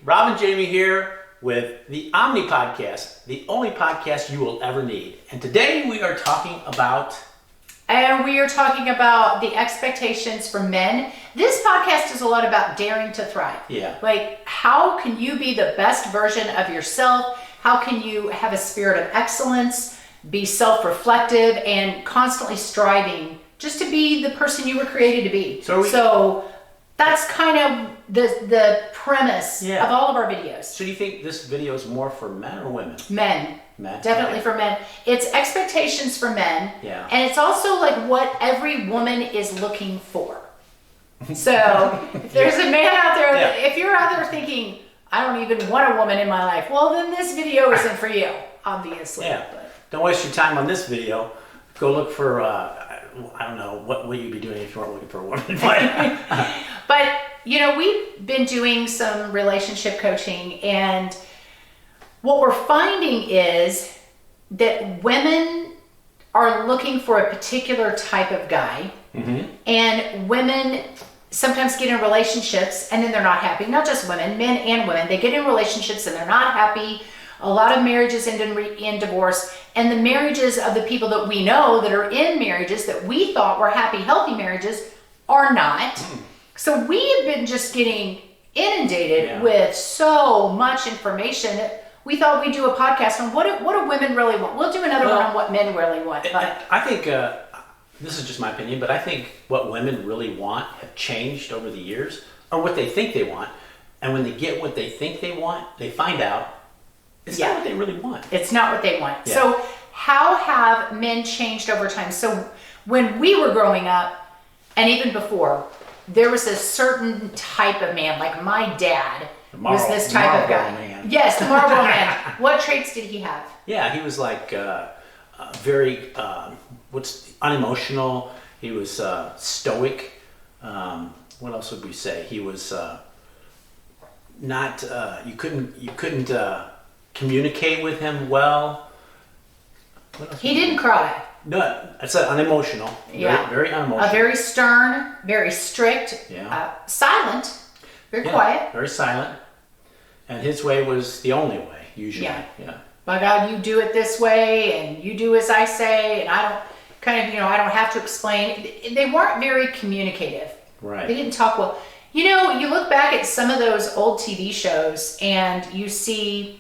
Rob and Jamie here with the Omni Podcast, the only podcast you will ever need. And today we are talking about... the expectations for men. This podcast is a lot about daring to thrive. Yeah. Like, how can you be the best version of yourself? How can you have a spirit of excellence, be self-reflective, and constantly striving just to be the person you were created to be? So that's kind of the premise of all of our videos. So do you think this video is more for men or women? Men. Definitely for men. It's expectations for men. Yeah. And it's also like what every woman is looking for. So if there's a man out there, if you're out there thinking, I don't even want a woman in my life, well, then this video isn't for you, obviously. Yeah. Don't waste your time on this video. Go look for, I don't know, what will you be doing if you weren't looking for a woman? But, you know, we've been doing some relationship coaching, and what we're finding is that women are looking for a particular type of guy, and women sometimes get in relationships and then they're not happy. Not just women, men and women. They get in relationships and they're not happy. A lot of marriages end in divorce, and the marriages of the people that we know that are in marriages that we thought were happy, healthy marriages are not. So we have been just getting inundated with so much information that we thought we'd do a podcast on what do women really want. We'll do another one on what men really want. But I think, this is just my opinion, but I think what women really want have changed over the years, or what they think they want. And when they get what they think they want, they find out it's not what they really want. It's not what they want. Yeah. So how have men changed over time? So when we were growing up, and even before, there was a certain type of man, like my dad was this type of guy. Man. Yes, the Marlboro Man. What traits did he have? Yeah, he was like very unemotional. He was stoic. What else would we say? He was not. You couldn't communicate with him well. He didn't cry. No, I said unemotional. Yeah, very unemotional. Very stern, very strict. Yeah. Silent, very quiet. Very silent. And his way was the only way, usually. Yeah. My God, you do it this way, and you do as I say, and I don't I don't have to explain. They weren't very communicative. Right. They didn't talk well. You know, you look back at some of those old TV shows, and you see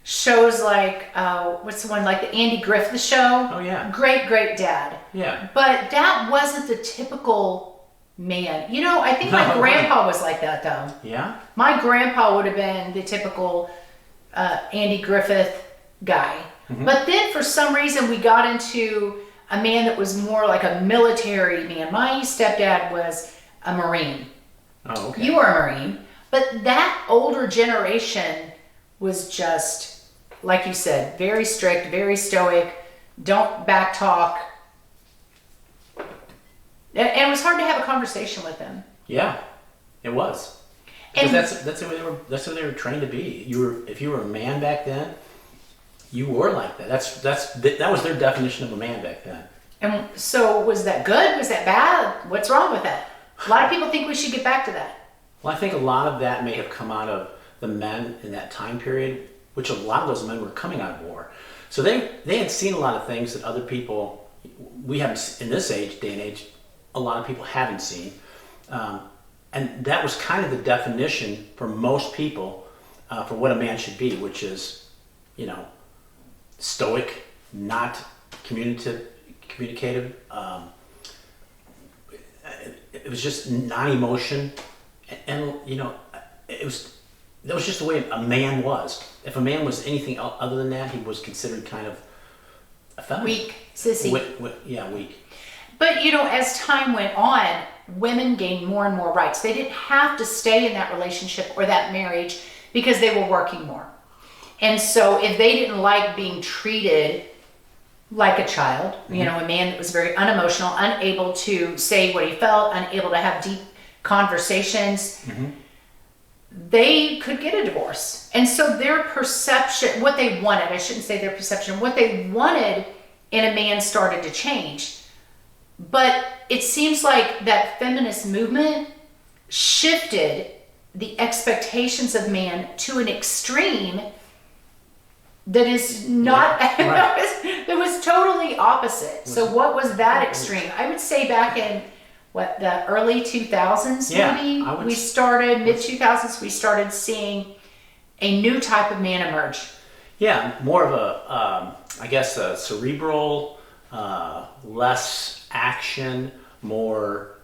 shows like, what's the one, like the Andy Griffith Show? Oh, yeah. Great dad. Yeah. But that wasn't the typical man. You know, I think my grandpa was like that, though. Yeah? My grandpa would have been the typical Andy Griffith guy. But then for some reason we got into a man that was more like a military man. My stepdad was a Marine. Oh, okay. You were a Marine. But that older generation was just, like you said, very strict, very stoic, don't back talk. And it was hard to have a conversation with them. Yeah, it was. And that's what they were trained to be. If you were a man back then, you were like that. That was their definition of a man back then. And so was that good? Was that bad? What's wrong with that? A lot of people think we should get back to that. Well, I think a lot of that may have come out of the men in that time period, which a lot of those men were coming out of war. So they had seen a lot of things that other people, we haven't, in this day and age, a lot of people haven't seen. And that was kind of the definition for most people for what a man should be, which is, stoic, not communicative. It was just non-emotion, and that was just the way a man was. If a man was anything other than that, he was considered kind of effeminate. Weak, sissy. Weak. But, as time went on, women gained more and more rights. They didn't have to stay in that relationship or that marriage because they were working more. And so if they didn't like being treated like a child, a man that was very unemotional, unable to say what he felt, unable to have deep conversations, they could get a divorce. And so their perception, what they wanted, I shouldn't say their perception, what they wanted in a man started to change. But it seems like that feminist movement shifted the expectations of man to an extreme that is not, right. that was totally opposite. So what was that extreme? I would say back in the early 2000s, Yeah, maybe I would we started mid 2000s. We started seeing a new type of man emerge. Yeah, more of a, I guess, a cerebral, less action, more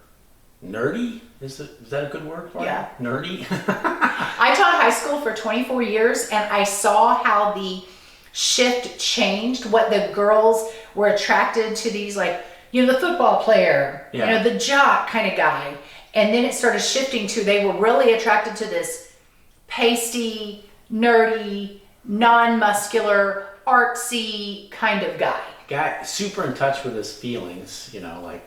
nerdy. Is that a good word for Yeah. it? Nerdy. I taught high school for 24 years, and I saw how the shift changed. What the girls were attracted to, these, like, the football player, Yeah. the jock kind of guy, and then it started shifting to, they were really attracted to this pasty, nerdy, non-muscular, artsy kind of guy. Guy super in touch with his feelings, like,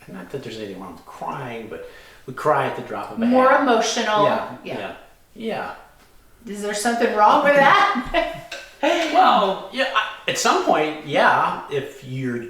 not that there's anything wrong with crying, but we cry at the drop of a More hat. emotional. Yeah. Is there something wrong with that? Well, yeah, at some point, yeah, if you're,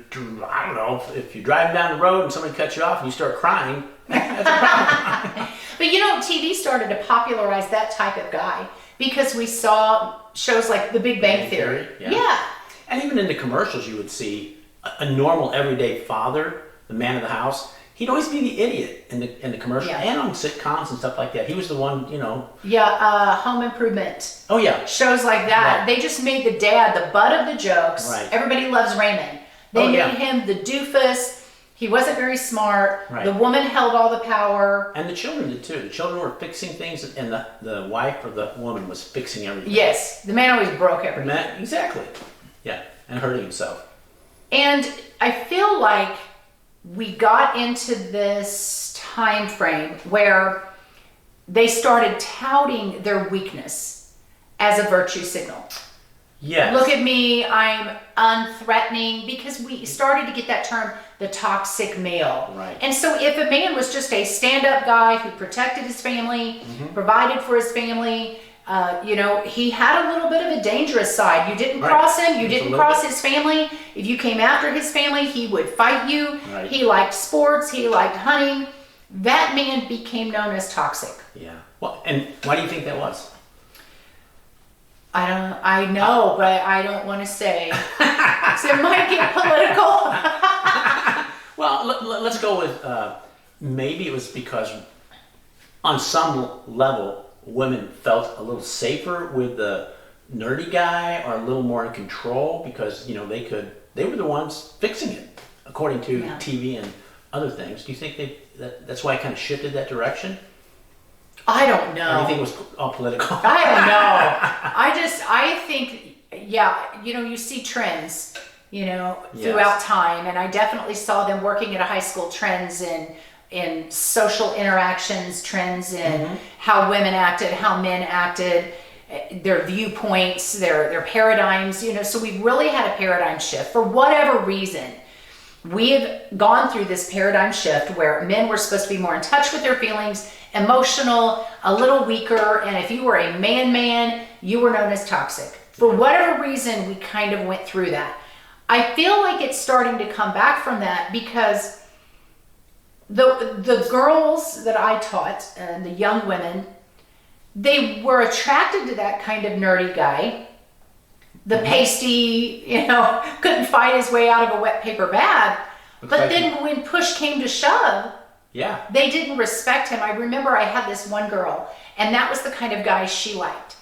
I don't know, if you're driving down the road and somebody cuts you off and you start crying, that's a problem. But TV started to popularize that type of guy because we saw shows like The Big Bang Theory. Yeah. And even in the commercials, you would see a normal, everyday father, the man of the house. He'd always be the idiot in the commercial and on sitcoms and stuff like that. He was the one, Home Improvement. Oh, yeah. Shows like that. Right. They just made the dad the butt of the jokes. Right. Everybody loves Raymond. They made him the doofus. He wasn't very smart. Right. The woman held all the power. And the children did too. The children were fixing things, and the wife or the woman was fixing everything. Yes. The man always broke everything. Exactly. Yeah. And hurting himself. And I feel like we got into this time frame where they started touting their weakness as a virtue signal. Yes. Look at me, I'm unthreatening, because we started to get that term, the toxic male. Right. And so if a man was just a stand-up guy who protected his family, provided for his family, he had a little bit of a dangerous side. You didn't cross him, you didn't cross his family. If you came after his family, he would fight you. Right. He liked sports, he liked hunting. That man became known as toxic. Yeah. Well, and why do you think that was? I know, but I don't want to say. So it might get political. Well, let's go with maybe it was because on some level women felt a little safer with the nerdy guy, or a little more in control because they were the ones fixing it according to TV and other things. Do you think that's why it kind of shifted that direction? I don't know. Or do you think it was all political? I don't know. I think, you see trends, throughout time. And I definitely saw them working at a high school, trends in social interactions, trends in how women acted, how men acted, their viewpoints, their paradigms, so we've really had a paradigm shift. For whatever reason, we've gone through this paradigm shift where men were supposed to be more in touch with their feelings, emotional, a little weaker, and if you were a man, you were known as toxic. For whatever reason, we kind of went through that. I feel like it's starting to come back from that because the girls that I taught, and the young women, they were attracted to that kind of nerdy guy, the pasty, couldn't fight his way out of a wet paper bag. But then when push came to shove, they didn't respect him. I remember I had this one girl, and that was the kind of guy she liked.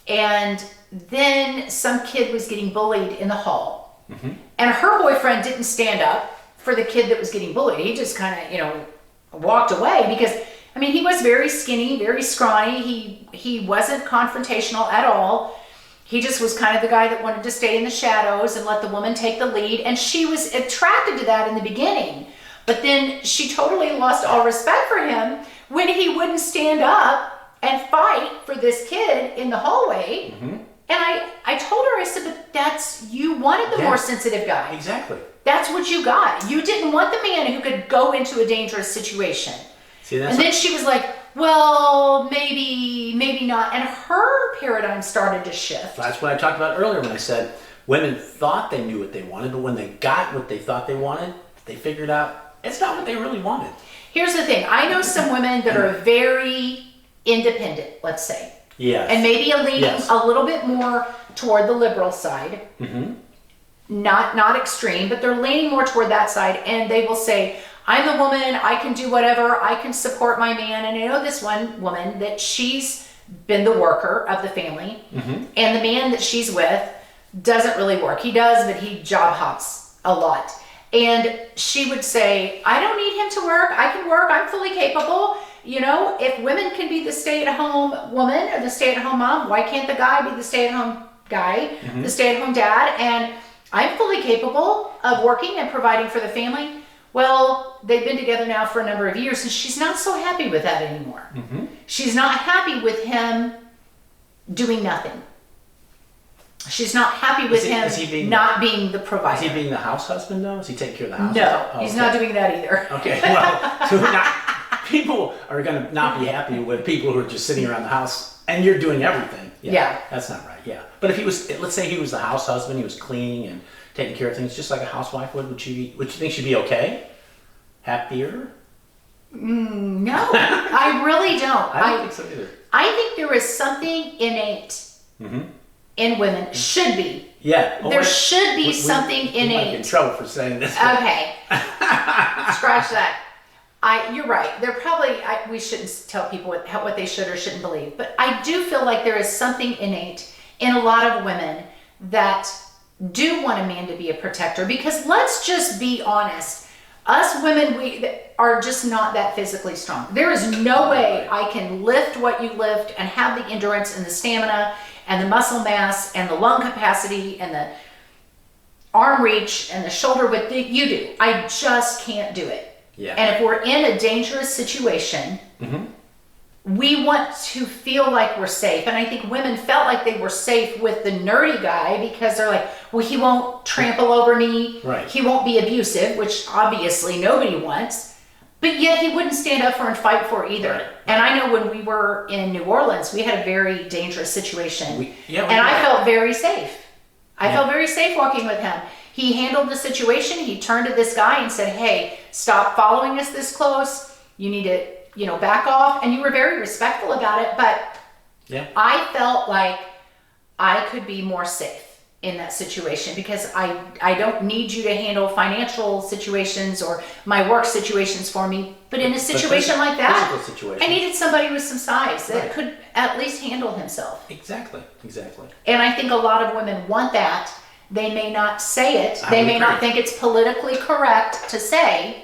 And then some kid was getting bullied in the hall, and her boyfriend didn't stand up for the kid that was getting bullied. He just kind of, walked away because, he was very skinny, very scrawny. He wasn't confrontational at all. He just was kind of the guy that wanted to stay in the shadows and let the woman take the lead. And she was attracted to that in the beginning. But then she totally lost all respect for him when he wouldn't stand up and fight for this kid in the hallway. And I told her, I said, but you wanted the more sensitive guy. Exactly. That's what you got. You didn't want the man who could go into a dangerous situation. And then she was like, well, maybe not. And her paradigm started to shift. That's what I talked about earlier when I said women thought they knew what they wanted, but when they got what they thought they wanted, they figured out it's not what they really wanted. Here's the thing. I know some women that are very independent, let's say. Yes. And maybe leaning Yes. a little bit more toward the liberal side. Mm-hmm. Not extreme, but they're leaning more toward that side. And they will say, I'm the woman, I can do whatever, I can support my man. And I know this one woman that she's been the worker of the family. Mm-hmm. And the man that she's with doesn't really work. He does, but he job hops a lot. And she would say, I don't need him to work. I can work. I'm fully capable. You know, if women can be the stay-at-home woman or the stay-at-home mom, why can't the guy be the stay-at-home guy, the stay-at-home dad? And I'm fully capable of working and providing for the family. Well, they've been together now for a number of years, and she's not so happy with that anymore. Mm-hmm. She's not happy with him doing nothing. She's not happy with him not being the provider. Is he being the house husband, though? Is he taking care of the house? No, Oh, he's okay. not doing that either. Okay, well, so people are going to not be happy with people who are just sitting around the house, and you're doing everything. Yeah. That's not right, yeah. But if he was, let's say he was the house husband, he was cleaning and taking care of things just like a housewife would you think she'd be okay? Happier? No, I really don't. I don't think so either. I think there is something innate in women. Should be. Yeah. There should be something we might get in innate. trouble for saying this. Okay. Scratch that. You're right. They're probably, we shouldn't tell people what they should or shouldn't believe. But I do feel like there is something innate in a lot of women that do want a man to be a protector. Because let's just be honest. Us women, we are just not that physically strong. There is no way I can lift what you lift and have the endurance and the stamina and the muscle mass and the lung capacity and the arm reach and the shoulder width that you do. I just can't do it. Yeah. And if we're in a dangerous situation, we want to feel like we're safe. And I think women felt like they were safe with the nerdy guy because they're like, well, he won't trample over me. Right. He won't be abusive, which obviously nobody wants. But yet he wouldn't stand up for and fight for either. Right. And I know when we were in New Orleans, we had a very dangerous situation. And I felt very safe. I felt very safe walking with him. He handled the situation. He turned to this guy and said, hey, stop following us this close. You need to, back off. And you were very respectful about it. But I felt like I could be more safe in that situation because I don't need you to handle financial situations or my work situations for me. But in a situation like that, physical situation. I needed somebody with some size that could at least handle himself. Exactly. And I think a lot of women want that. They may not say it. They may not think it's politically correct to say,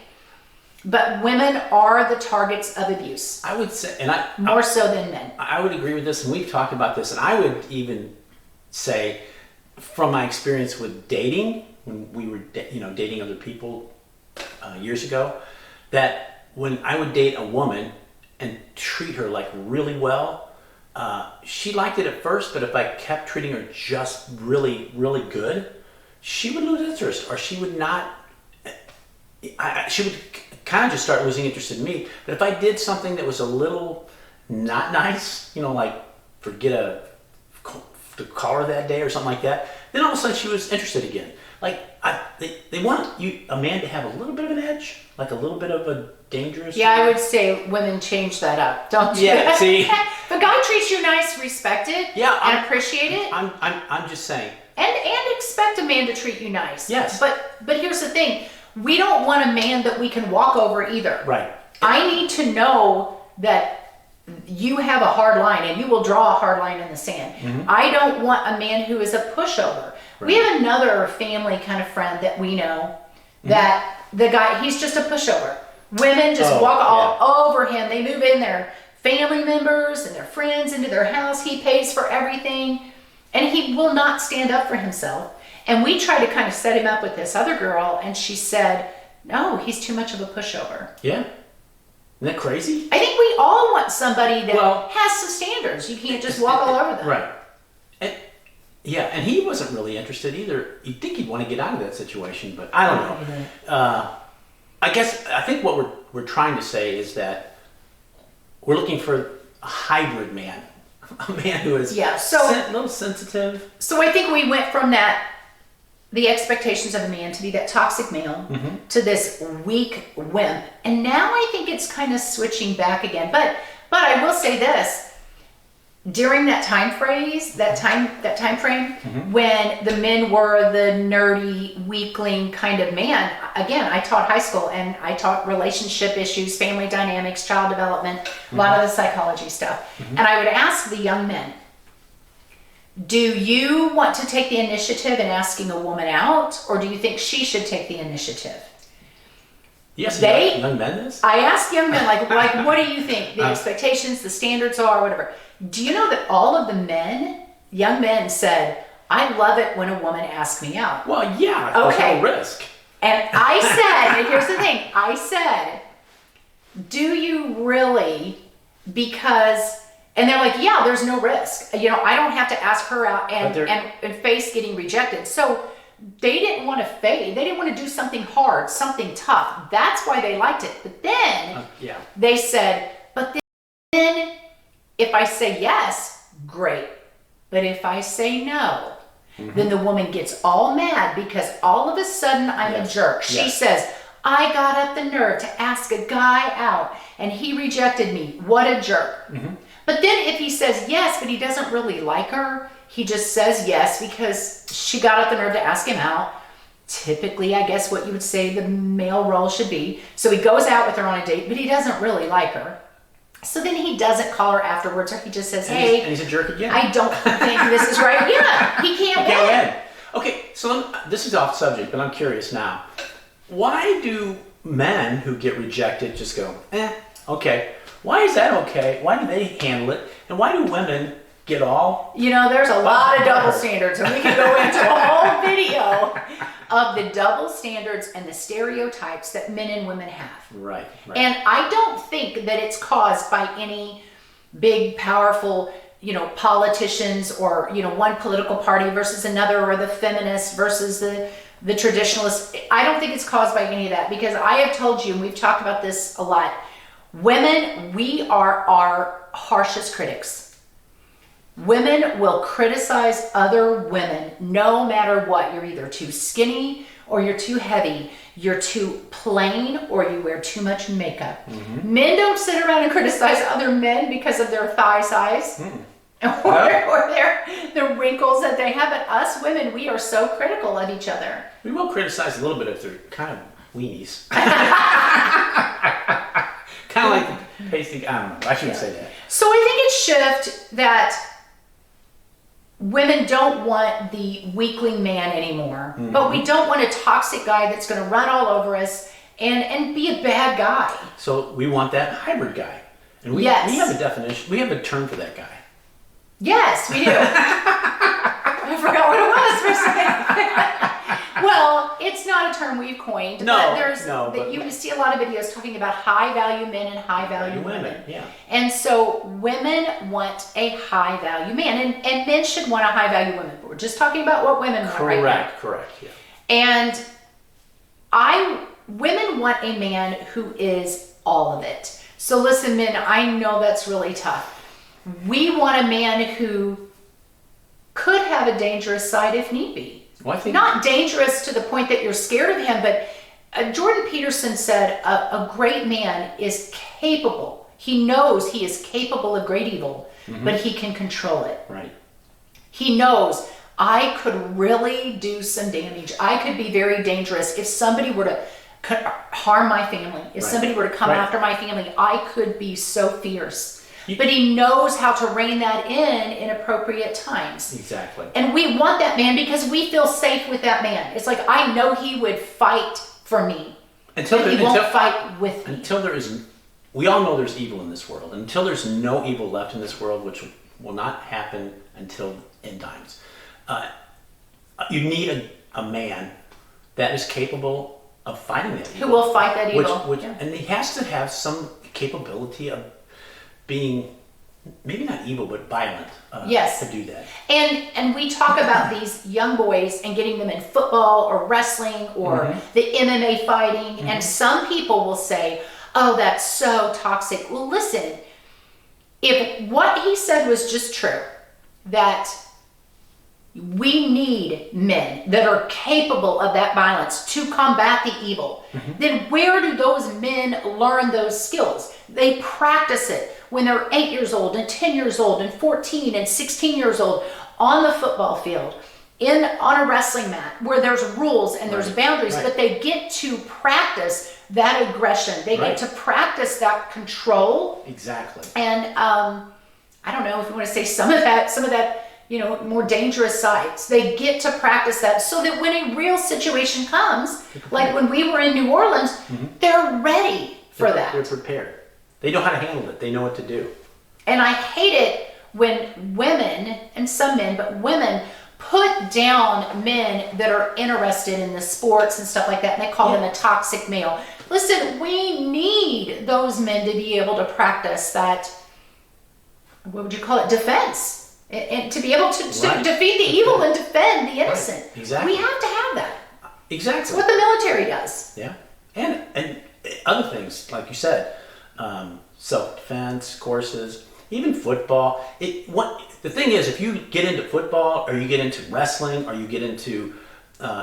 but women are the targets of abuse. I would say, more so than men. I would agree with this, and we've talked about this, and I would even say, from my experience with dating, when we were dating other people years ago, that when I would date a woman and treat her like really well, she liked it at first, but if I kept treating her just really, really good, she would lose interest, or she would not. She would kind of just start losing interest in me. But if I did something that was a little not nice, like forget to call her that day or something like that, then all of a sudden she was interested again. Like they want a man to have a little bit of an edge, like a little bit of a dangerous. Yeah, I would say women change that up, don't you? Yeah, see, if a guy treats you nice, respect it, and appreciate it. I'm just saying. And expect a man to treat you nice. Yes. But here's the thing: we don't want a man that we can walk over either. Right. I need to know that you have a hard line and you will draw a hard line in the sand. I don't want a man who is a pushover. Right. We have another family kind of friend that we know that the guy, he's just a pushover. Women just walk all over him. They move in their family members and their friends into their house. He pays for everything and he will not stand up for himself. And we tried to kind of set him up with this other girl and she said, no, he's too much of a pushover. Yeah. Isn't that crazy? I think we all want somebody that has some standards. You can't just walk all over them. Right. And he wasn't really interested either. You'd think he'd want to get out of that situation, but I don't know. I think what we're trying to say is that we're looking for a hybrid man. A man who is a little sensitive. So I think we went from that the expectations of a man to be that toxic male Mm-hmm. to this weak wimp. And now I think it's kind of switching back again. But I will say this. During that time frame, Mm-hmm. when the men were the nerdy, weakling kind of man, again, I taught high school and I taught relationship issues, family dynamics, child development, a lot of the psychology stuff. Mm-hmm. And I would ask the young men, do you want to take the initiative in asking a woman out, or do you think she should take the initiative? Yes, They- young men this? I ask young men, like, what do you think the expectations, the standards are, whatever. Do you know that all of the young men said, I love it when a woman asks me out. Well, yeah, Okay. no risk. And I said, and here's the thing, I said, do you really? Because, and they're like, yeah, there's no risk. I don't have to ask her out and face getting rejected. So they didn't want to fade. They didn't want to do something hard, something tough. That's why they liked it. But then Yeah. they said, but then if I say yes, great. But if I say no, then the woman gets all mad because all of a sudden I'm a Yes. jerk. She Yes. says, I got up the nerve to ask a guy out and he rejected me. What a jerk. But then if he says yes, but he doesn't really like her, he just says yes because she got up the nerve to ask him out. Typically, I guess what you would say the male role should be. So he goes out with her on a date, but he doesn't really like her. So then he doesn't call her afterwards, or he just says, hey, And he's a jerk again. I don't think this is right. Yeah, he can't Go win. ahead. Okay, so this is off subject, but I'm curious now. Why do men who get rejected just go, okay? Why is that okay? Why do they handle it? And why do women get all... There's a lot of double standards, and we could go into a whole video of the double standards and the stereotypes that men and women have. Right. And I don't think that it's caused by any big, powerful, politicians or, one political party versus another, or the feminists versus the traditionalists. I don't think it's caused by any of that, because I have told you, and we've talked about this a lot, women, we are our harshest critics. Women will criticize other women no matter what. You're either too skinny or you're too heavy. You're too plain or you wear too much makeup. Men don't sit around and criticize other men because of their thigh size or their wrinkles that they have. But us women, we are so critical of each other. We will criticize a little bit if they're kind of weenies. Kind of like pasty, I don't know. I shouldn't say that. So I think it's shift that women don't want the weakling man anymore, but we don't want a toxic guy that's going to run all over us and be a bad guy. So we want that hybrid guy. And we Yes. have a definition, we have a term for that guy. Yes, we do. I forgot what it was for a second. Well, it's not a term we've coined, No, but you see a lot of videos talking about high value men and high value women. Yeah. And so women want a high value man, and men should want a high value woman. But we're just talking about what women want right now. Correct, yeah. And women want a man who is all of it. So listen, men, I know that's really tough. We want a man who could have a dangerous side if need be. Well, I think Not dangerous to the point that you're scared of him, but Jordan Peterson said a great man is capable. He knows he is capable of great evil, but he can control it. Right. He knows, I could really do some damage. I could be very dangerous. If somebody were to harm my family, if somebody were to come after my family, I could be so fierce. But he knows how to rein that in appropriate times. Exactly. And we want that man because we feel safe with that man. It's like, I know he would fight for me. But he won't fight with me. Until there is, we all know there's evil in this world. Until there's no evil left in this world, which will not happen until end times. You need a man that is capable of fighting that evil. Who will fight that evil. And he has to have some capability of being, maybe not evil, but violent Yes. to do that. And we talk about these young boys and getting them in football or wrestling or the MMA fighting. And some people will say, oh, that's so toxic. Well, listen, if what he said was just true, that we need men that are capable of that balance to combat the evil. Then where do those men learn those skills? They practice it when they're 8 years old and 10 years old and 14 and 16 years old on the football field, on a wrestling mat where there's rules and there's boundaries, but they get to practice that aggression. They get to practice that control. Exactly. And I don't know if you want to say some of that, more dangerous sides. They get to practice that so that when a real situation comes, like when we were in New Orleans, they're ready for that. They're prepared. They know how to handle it. They know what to do. And I hate it when women, and some men, but women put down men that are interested in the sports and stuff like that, and they call them a toxic male. Listen, we need those men to be able to practice that, what would you call it, defense. And to be able to defeat the evil and defend the innocent. Right. Exactly. We have to have that. Exactly. It's what the military does. Yeah. And other things, like you said, self-defense courses, even football. The thing is, if you get into football or you get into wrestling or you get into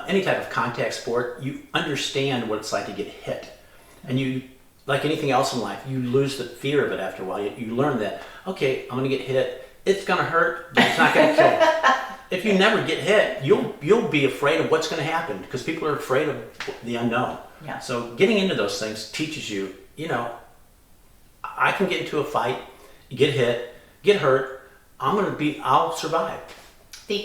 any type of contact sport, you understand what it's like to get hit. And you, like anything else in life, you lose the fear of it after a while. You learn that, okay, I'm going to get hit. It's going to hurt, but it's not going to kill you. If you never get hit, you'll be afraid of what's going to happen because people are afraid of the unknown. Yeah. So getting into those things teaches you, I can get into a fight, get hit, get hurt. I'll survive.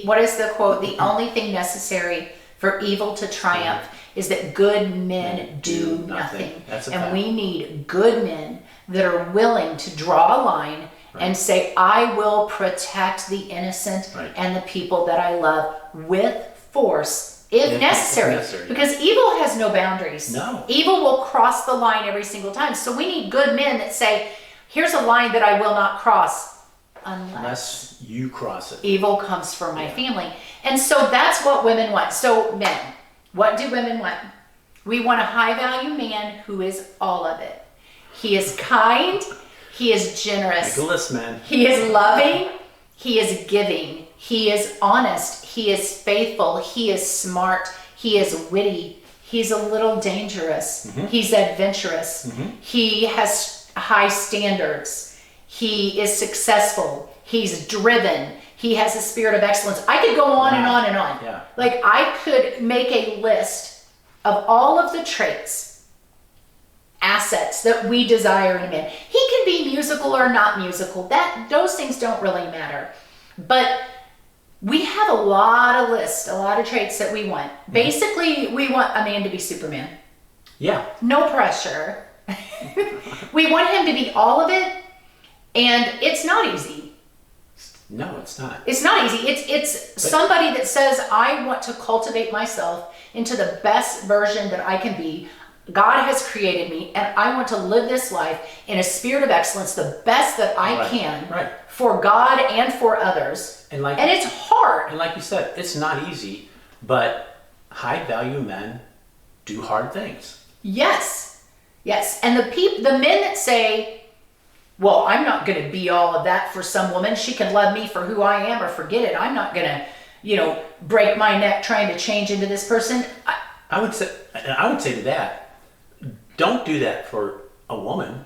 What is the quote? The only thing necessary for evil to triumph is that good men do nothing. That's a and fact. we need good men that are willing to draw a line and say, I will protect the innocent and the people that I love with force if necessary. Because evil has no boundaries. No. Evil will cross the line every single time. So we need good men that say, here's a line that I will not cross unless you cross it. Evil comes for my family. And so that's what women want. So men, what do women want? We want a high value man who is all of it. He is kind. He is generous. Make a list, man. He is loving. He is giving. He is honest. He is faithful. He is smart. He is witty. He's a little dangerous. He's adventurous. He has high standards. He is successful. He's driven. He has a spirit of excellence. I could go on and on and on. Yeah. Like I could make a list of all of the traits, assets that we desire in a man. He can be musical or not musical. Those things don't really matter. But we have a lot of lists, a lot of traits that we want. Basically, we want a man to be Superman. Yeah. No pressure. We want him to be all of it, and it's not easy. No, it's not. It's not easy. It's somebody that says, I want to cultivate myself into the best version that I can be. God has created me, and I want to live this life in a spirit of excellence, the best that I can for God and for others. And it's hard. And like you said, it's not easy, but high value men do hard things. Yes. And the men that say, well, I'm not going to be all of that for some woman. She can love me for who I am or forget it. I'm not going to, break my neck trying to change into this person. I would say to that, don't do that for a woman.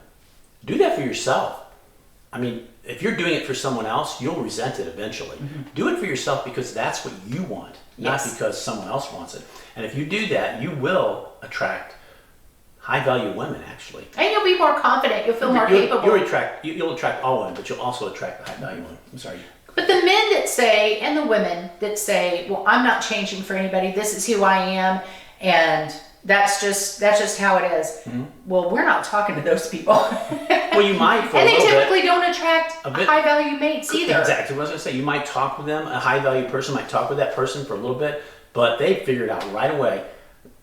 Do that for yourself. I mean, if you're doing it for someone else, you'll resent it eventually. Do it for yourself because that's what you want, not because someone else wants it. And if you do that, you will attract high-value women, actually. And you'll be more confident. You'll feel more capable. You'll attract all women, but you'll also attract the high-value women. I'm sorry. But the men that say, and the women that say, well, I'm not changing for anybody. This is who I am, and that's just how it is. Well, we're not talking to those people. Well, you might for and a they little typically bit. don't attract high-value mates either. Exactly what I was going to say. You might talk with them. A high-value person might talk with that person for a little bit, but they figured out right away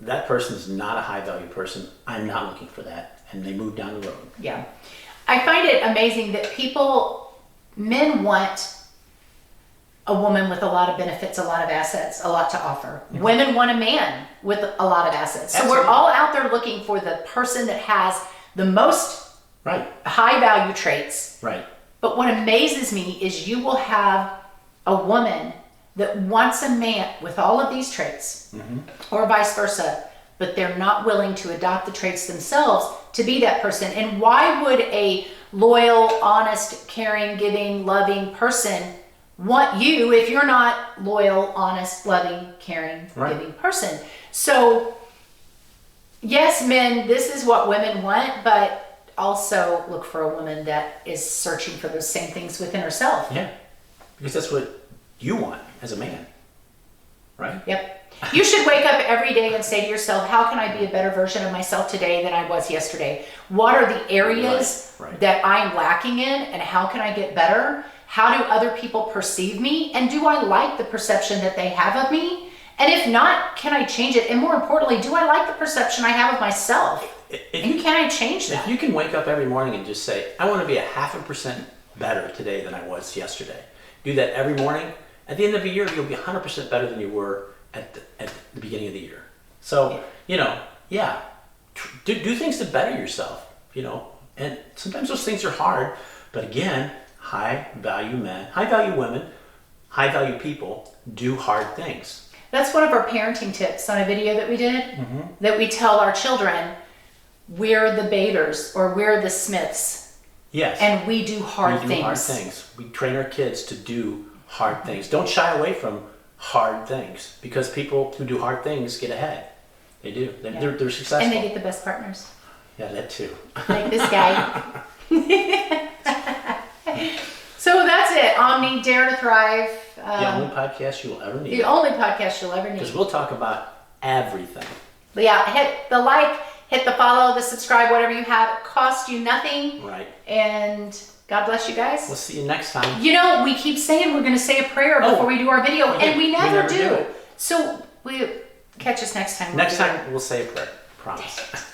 that person is not a high-value person. I'm not looking for that, and they move down the road. Yeah, I find it amazing that men want a woman with a lot of benefits, a lot of assets, a lot to offer. Women want a man with a lot of assets. So we're all out there looking for the person that has the most high value traits. Right. But what amazes me is you will have a woman that wants a man with all of these traits, or vice versa, but they're not willing to adopt the traits themselves to be that person. And why would a loyal, honest, caring, giving, loving person want you if you're not loyal, honest, loving, caring, giving person? So yes, men, this is what women want, but also look for a woman that is searching for those same things within herself. Yeah, because that's what you want as a man, right? Yep. You should wake up every day and say to yourself, how can I be a better version of myself today than I was yesterday? What are the areas that I'm lacking in, and how can I get better? How do other people perceive me? And do I like the perception that they have of me? And if not, can I change it? And more importantly, do I like the perception I have of myself? And can I change that? If you can wake up every morning and just say, I want to be 0.5% better today than I was yesterday. Do that every morning. At the end of the year, you'll be 100% better than you were at the beginning of the year. So, do things to better yourself, and sometimes those things are hard, but again, high value men, high value women, high value people do hard things. That's one of our parenting tips on a video that we did, that we tell our children, we're the Baders or we're the Smiths. Yes. And we do hard things. We do hard things. We train our kids to do hard things. Don't shy away from hard things, because people who do hard things get ahead. They do. They're successful. And they get the best partners. Yeah, that too. Like this guy. So that's it. Omni, Dare to Thrive. The only podcast you will ever need. The only podcast you'll ever need. Because we'll talk about everything. But yeah, hit the like, hit the follow, the subscribe, whatever you have. It costs you nothing. Right. And God bless you guys. We'll see you next time. We keep saying we're going to say a prayer before we do our video, and we never do. So catch us next time. Next time we'll say a prayer. Promise.